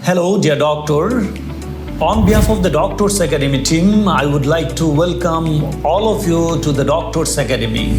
Hello, dear doctor. On behalf of the Doctors Academy team, I would like to welcome all of you to the Doctors Academy.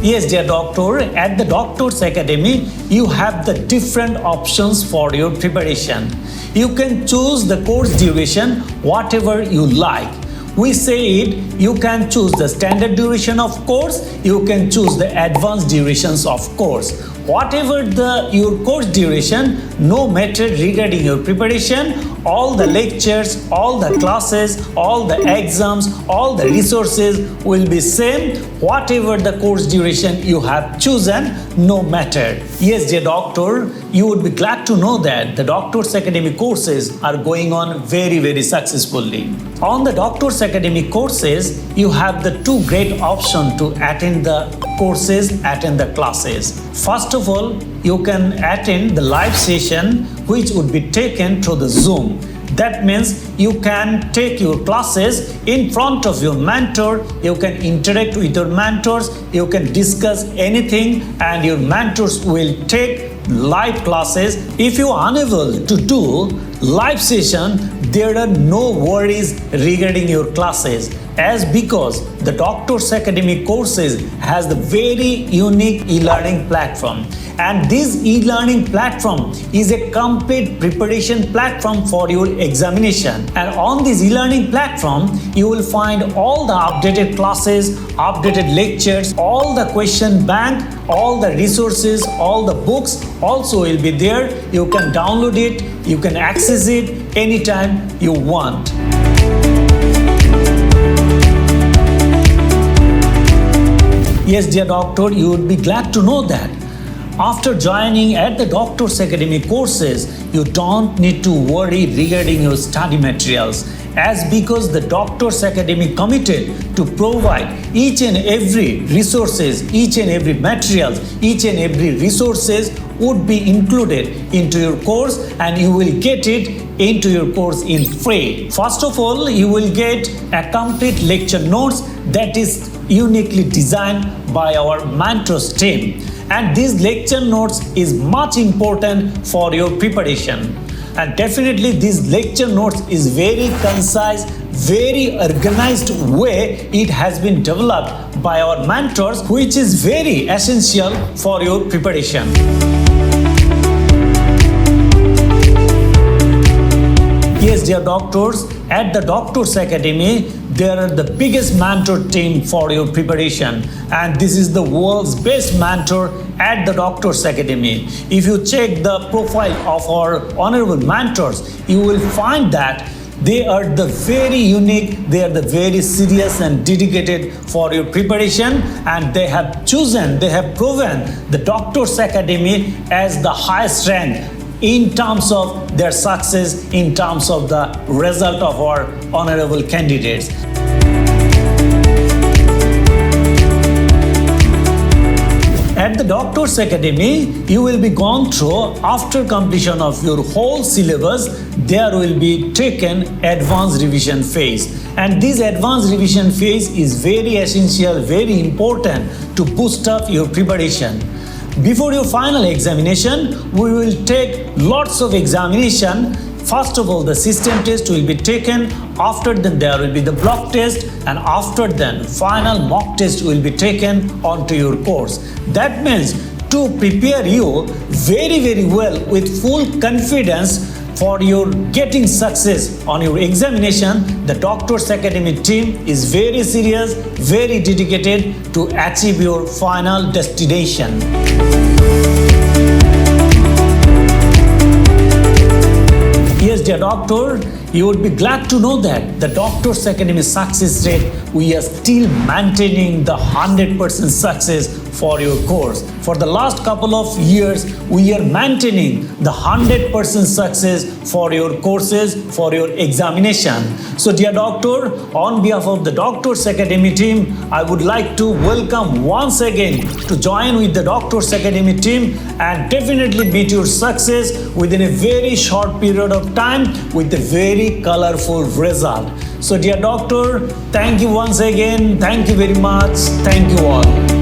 Yes, dear doctor, at the Doctors Academy, you have the different options for your preparation. You can choose the course duration, whatever you like. We say it, you can choose the standard duration of course, you can choose the advanced durations of course. Whatever your course duration, no matter regarding your preparation, all the lectures, all the classes, all the exams, all the resources will be same, whatever the course duration you have chosen, no matter. Yes, dear doctor, you would be glad to know that the Doctors Academy courses are going on very successfully. On the Doctors Academy courses, you have the two great options to attend the courses, attend the classes. First of all, you can attend the live session which would be taken through the Zoom. That means you can take your classes in front of your mentor, you can interact with your mentors, you can discuss anything and your mentors will take live classes. If you are unable to do live session, there are no worries regarding your classes, as because the Doctors Academy courses has the very unique e-learning platform, and this e-learning platform is a complete preparation platform for your examination. And on this e-learning platform you will find all the updated classes, updated lectures, all the question bank, all the resources, all the books also will be there. You can download it, you can access it anytime you want. Yes, dear doctor, you would be glad to know that after joining at the Doctors Academy courses, you don't need to worry regarding your study materials, as because the Doctors Academy committed to provide each and every resources, each and every materials, each and every resources would be included into your course, and you will get it into your course in free. First of all, you will get a complete lecture notes that is uniquely designed by our mentors team, and this lecture notes is much important for your preparation. And definitely this lecture notes is very concise, very organized way it has been developed by our mentors, which is very essential for your preparation. Yes, dear doctors, at the Doctors Academy, there are the biggest mentor team for your preparation, and this is the world's best mentor at the Doctors Academy. If you check the profile of our honorable mentors, you will find that they are the very unique, they are the very serious and dedicated for your preparation, and they have chosen, they have proven the Doctors Academy as the highest rank in terms of their success, in terms of the result of our honorable candidates. At the Doctors Academy, you will be gone through, after completion of your whole syllabus, there will be taken advanced revision phase. And this advanced revision phase is very essential, very important to boost up your preparation. Before your final examination, we will take lots of examination. First of all, the system test will be taken, after that there will be the block test, and after then final mock test will be taken onto your course. That means to prepare you very well with full confidence for your getting success on your examination, the Doctors Academy team is very serious, very dedicated to achieve your final destination. Yes, dear doctor, you would be glad to know that the Doctors Academy success rate, we are still maintaining the 100% success for your course. For the last couple of years, we are maintaining the 100% success for your courses, for your examination. So dear doctor, on behalf of the Doctors Academy team, I would like to welcome once again to join with the Doctors Academy team and definitely beat your success within a very short period of time with a very colorful result. So dear doctor, thank you once again. Thank you very much. Thank you all.